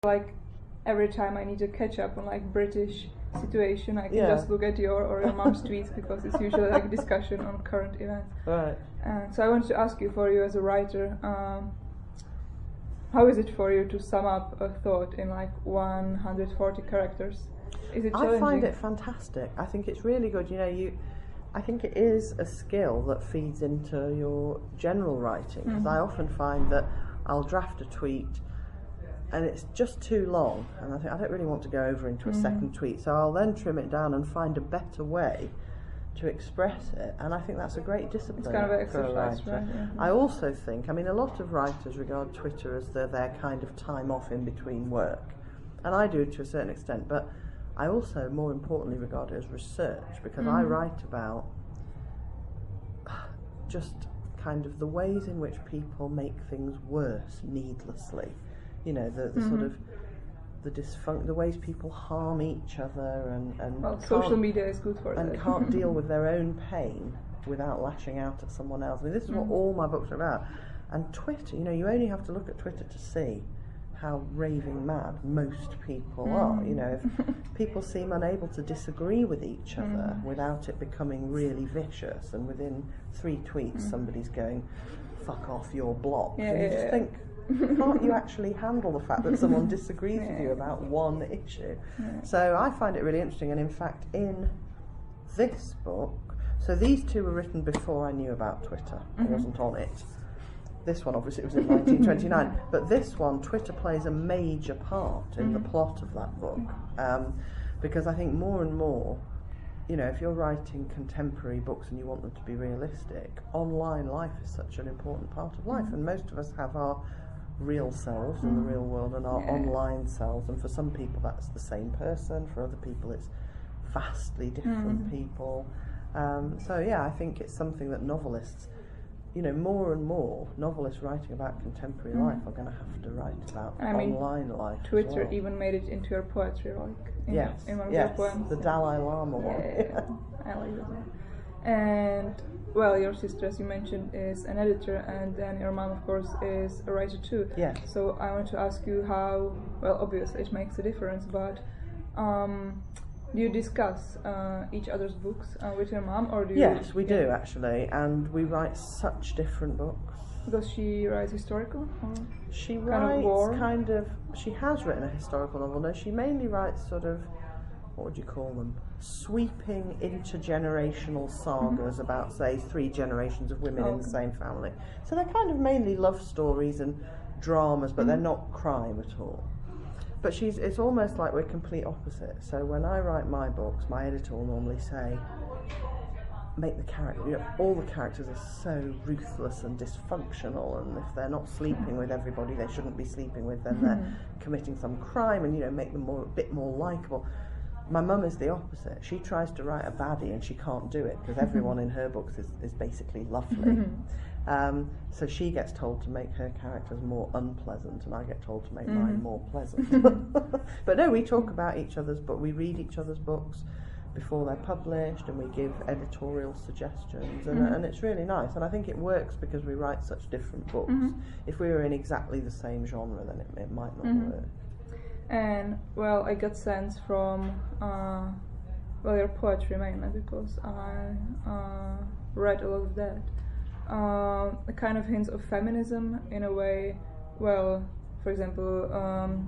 Like every time I need to catch up on like British situation, I can just look at your or your mom's tweets, because it's usually like a discussion on current events. Right. So I wanted to ask you, for you as a writer, how is it for you to sum up a thought in like 140 characters? Is it challenging? I find it fantastic. I think it's really good. I think it is a skill that feeds into your general writing, because I often find that I'll draft a tweet and it's just too long, and I think I don't really want to go over into a second tweet, so I'll then trim it down and find a better way to express it, and I think that's a great discipline. It's kind of an exercise, for a right? writer. Yeah. I also think, a lot of writers regard Twitter as their kind of time off in between work, and I do to a certain extent, but I also, more importantly, regard it as research, because I write about just kind of the ways in which people make things worse needlessly. The sort of the ways people harm each other, and well, social media is good for that. And can't deal with their own pain without lashing out at someone else. This is what all my books are about. And Twitter, you only have to look at Twitter to see how raving mad most people are. If people seem unable to disagree with each other without it becoming really vicious, and within 3 tweets somebody's going, "Fuck off, you're blocked." And you just think, can't you actually handle the fact that someone disagrees with you about one issue? So I find it really interesting, and in fact in this book, so these 2 were written before I knew about Twitter. I wasn't on it. This one obviously was in 1929, but this one, Twitter plays a major part in the plot of that book, because I think more and more, if you're writing contemporary books and you want them to be realistic, online life is such an important part of life, and most of us have our real selves in the real world and our online selves, and for some people that's the same person, for other people it's vastly different people. I think it's something that novelists, more and more novelists writing about contemporary life are going to have to write about online life. Twitter as well. even made it into your poetry, like in one of yes, your poems. The Dalai Lama one. I like that one. And well, your sister, as you mentioned, is an editor, and then your mom, of course, is a writer too. Yes. So I want to ask you how, well, obviously it makes a difference, but do you discuss each other's books with your mom, or do you? Yes, we do actually, and we write such different books. Does she write historical? Or she writes she has written a historical novel. No, she mainly writes sort of, what would you call them? Sweeping intergenerational sagas about, say, 3 generations of women in the same family. So they're kind of mainly love stories and dramas, but they're not crime at all. But it's almost like we're complete opposite. So when I write my books, my editor will normally say, make the character, all the characters are so ruthless and dysfunctional, and if they're not sleeping with everybody they shouldn't be sleeping with, then they're committing some crime, and make them a bit more likeable. My mum is the opposite. She tries to write a baddie and she can't do it, because everyone in her books is basically lovely. So she gets told to make her characters more unpleasant, and I get told to make mine more pleasant. But no, we talk about each other's books, we read each other's books before they're published, and we give editorial suggestions, and it's really nice, and I think it works because we write such different books. If we were in exactly the same genre, then it might not work. And well, I got sense from your poetry mainly, because I read a lot of that. A kind of hints of feminism in a way. Well, for example,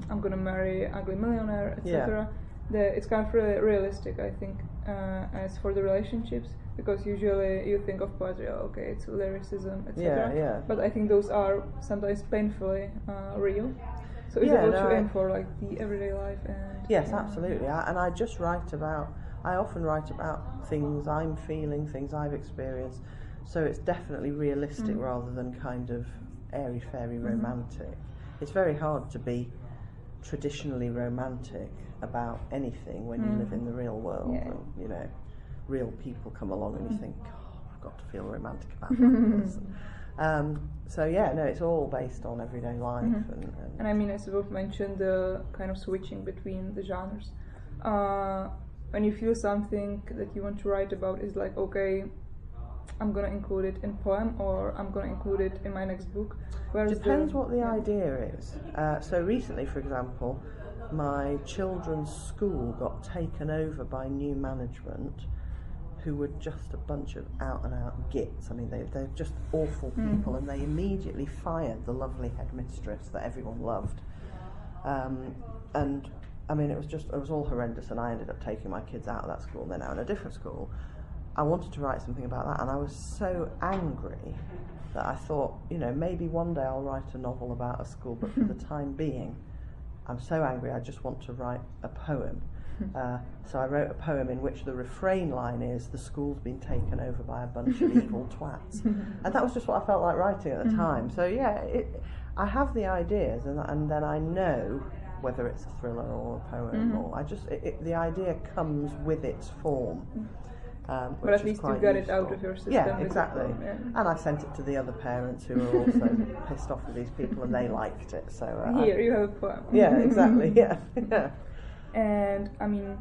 I'm gonna marry ugly millionaire, etc. It's kind of really realistic, I think, as for the relationships, because usually you think of poetry, okay, it's lyricism, etc. But I think those are sometimes painfully real. So is it what you aim for, like the everyday life? And yes, absolutely. And I often write about things I'm feeling, things I've experienced. So it's definitely realistic rather than kind of airy-fairy romantic. It's very hard to be traditionally romantic about anything when you live in the real world, and real people come along and you think, oh, I've got to feel romantic about that person. It's all based on everyday life. And I mean, as you've mentioned, the kind of switching between the genres. When you feel something that you want to write about is like, okay, I'm gonna include it in poem or I'm gonna include it in my next book. Depends what the idea is. So recently, for example, my children's school got taken over by new management who were just a bunch of out-and-out gits. I mean, they're just awful people, and they immediately fired the lovely headmistress that everyone loved. And I mean, it was all horrendous, and I ended up taking my kids out of that school. They're now in a different school. I wanted to write something about that, and I was so angry that I thought, you know, maybe one day I'll write a novel about a school, but for the time being, I'm so angry I just want to write a poem. So I wrote a poem in which the refrain line is, the school's been taken over by a bunch of evil twats. And that was just what I felt like writing at the time. So yeah, I have the ideas, and then I know whether it's a thriller or a poem, or the idea comes with its form. But at least you got it out of your system. Yeah, exactly. And I sent it to the other parents who were also pissed off with these people, and they liked it. So here you have a poem. Yeah, exactly. Yeah. And I mean,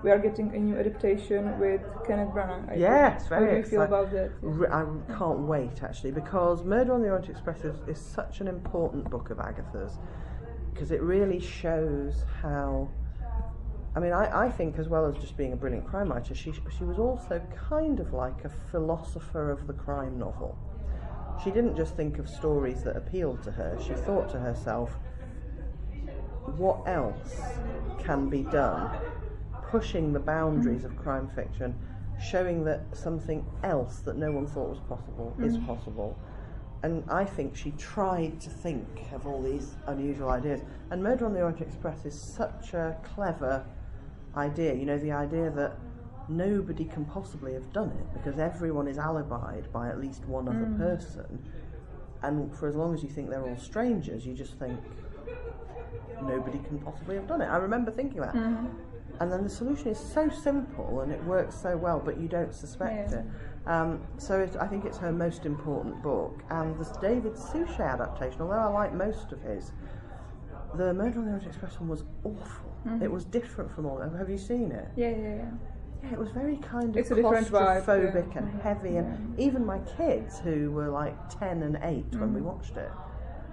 we are getting a new adaptation with Kenneth Branagh. Yes, very. How do you feel about that? I can't wait, actually, because Murder on the Orient Express is such an important book of Agatha's, because it really shows how. I mean, I think, as well as just being a brilliant crime writer, she was also kind of like a philosopher of the crime novel. She didn't just think of stories that appealed to her. She thought to herself, what else can be done? Pushing the boundaries of crime fiction, showing that something else that no one thought was possible is possible. And I think she tried to think of all these unusual ideas. And Murder on the Orient Express is such a clever idea, you know, the idea that nobody can possibly have done it because everyone is alibied by at least one other person, and for as long as you think they're all strangers, you just think nobody can possibly have done it. I remember thinking that, and then the solution is so simple and it works so well, but you don't suspect it. So I think it's her most important book. And the David Suchet adaptation, although I like most of his, the Murder on the Orient Express one was awful. It was different from all of them. Have you seen it? Yeah, it was very kind of it's a different vibe, claustrophobic and heavy, and even my kids, who were like 10 and 8 when we watched it,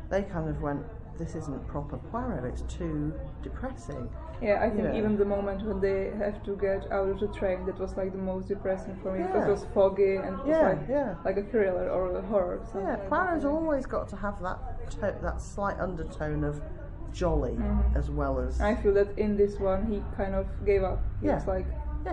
they kind of went, this isn't proper Poirot, it's too depressing. Yeah, I think even the moment when they have to get out of the train, that was like the most depressing for me, because it was foggy and it was like a thriller or a horror. Yeah, Poirot's always got to have that slight undertone of jolly as well as. I feel that in this one he kind of gave up. He was like,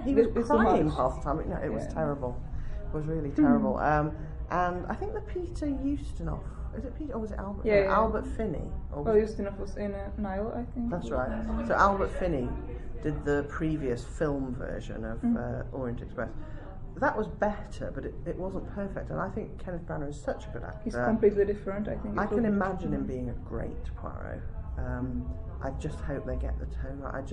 he was crying half the time. It was terrible. It was really terrible. And I think the Peter Ustinov, is it Peter or was it Albert? Albert Finney. Ustinov was in Nile, I think. That's right. So Albert Finney did the previous film version of Orient Express. That was better, but it wasn't perfect. And I think Kenneth Branagh is such a good actor. He's completely different, I think. I can imagine him being a great Poirot. I just hope they get the tone right.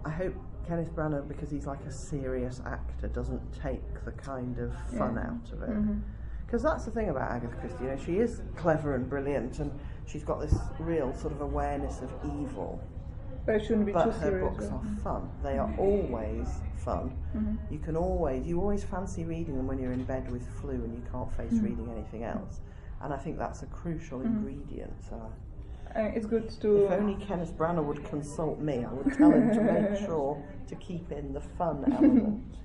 I hope Kenneth Branagh, because he's like a serious actor, doesn't take the kind of fun out of it. Because that's the thing about Agatha Christie, you know, she is clever and brilliant, and she's got this real sort of awareness of evil. But it shouldn't be too serious. But her books are fun. They are always fun. You always fancy reading them when you're in bed with flu and you can't face reading anything else. And I think that's a crucial ingredient. So it's good to. If only Kenneth Branagh would consult me, I would tell him to make sure to keep in the fun element.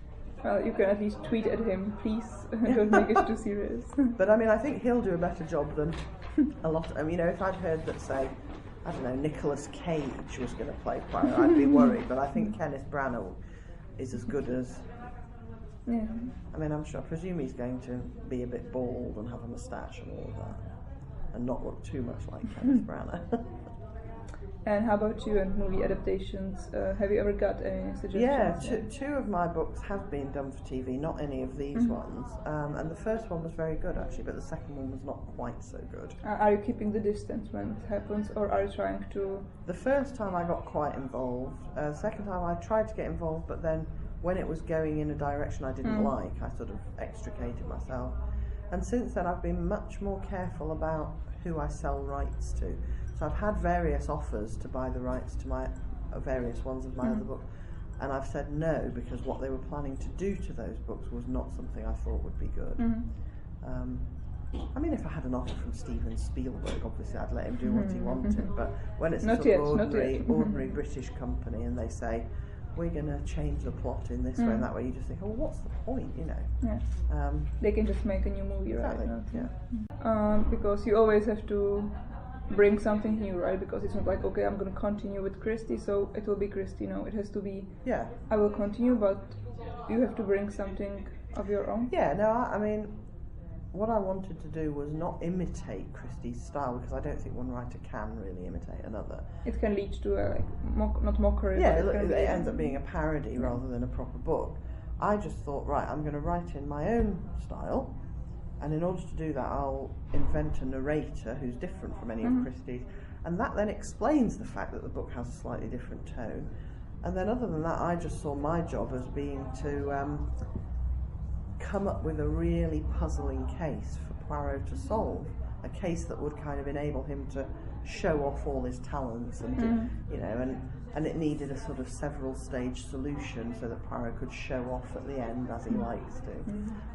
Well, you can at least tweet at him, please don't make it too serious. But I mean, I think he'll do a better job than a lot. You know, if I'd heard that, say, I don't know, Nicolas Cage was going to play Poirot, I'd be worried. But I think Kenneth Branagh is as good as. Yeah. I mean, I presume he's going to be a bit bald and have a moustache and all of that, and not look too much like Kenneth Branagh. And how about you and movie adaptations? Have you ever got any suggestions? Yeah, two of my books have been done for TV, not any of these ones. And the first one was very good, actually, but the second one was not quite so good. Are you keeping the distance when it happens, or are you trying to... The first time I got quite involved. The second time I tried to get involved, but then when it was going in a direction I didn't like, I sort of extricated myself. And since then I've been much more careful about who I sell rights to. So I've had various offers to buy the rights to my various ones of my other book, and I've said no because what they were planning to do to those books was not something I thought would be good. I mean, if I had an offer from Steven Spielberg, obviously I'd let him do what he wanted, but when it's a sort of ordinary British company and they say, we're going to change the plot in this way and that way, you just think, oh, what's the point, you know? Yeah. They can just make a new movie, right? Exactly, yeah. Because you always have to bring something new, right? Because it's not like, okay, I'm going to continue with Christie, so it will be Christie. No, it has to be, I will continue, but you have to bring something of your own. Yeah, no, I mean, what I wanted to do was not imitate Christie's style, because I don't think one writer can really imitate another. It can lead to a, not mockery, but it ends up being a parody rather than a proper book. I just thought, right, I'm going to write in my own style, and in order to do that I'll invent a narrator who's different from any of Christie's, and that then explains the fact that the book has a slightly different tone. And then other than that, I just saw my job as being to come up with a really puzzling case for Poirot to solve, a case that would kind of enable him to show off all his talents, and you know, and it needed a sort of several stage solution so that Poirot could show off at the end as he likes to.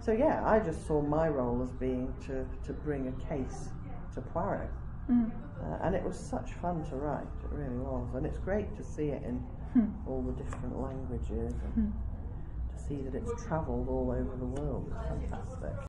So yeah, I just saw my role as being to bring a case to Poirot, and it was such fun to write, it really was, and it's great to see it in all the different languages and see that it's travelled all over the world. It's fantastic.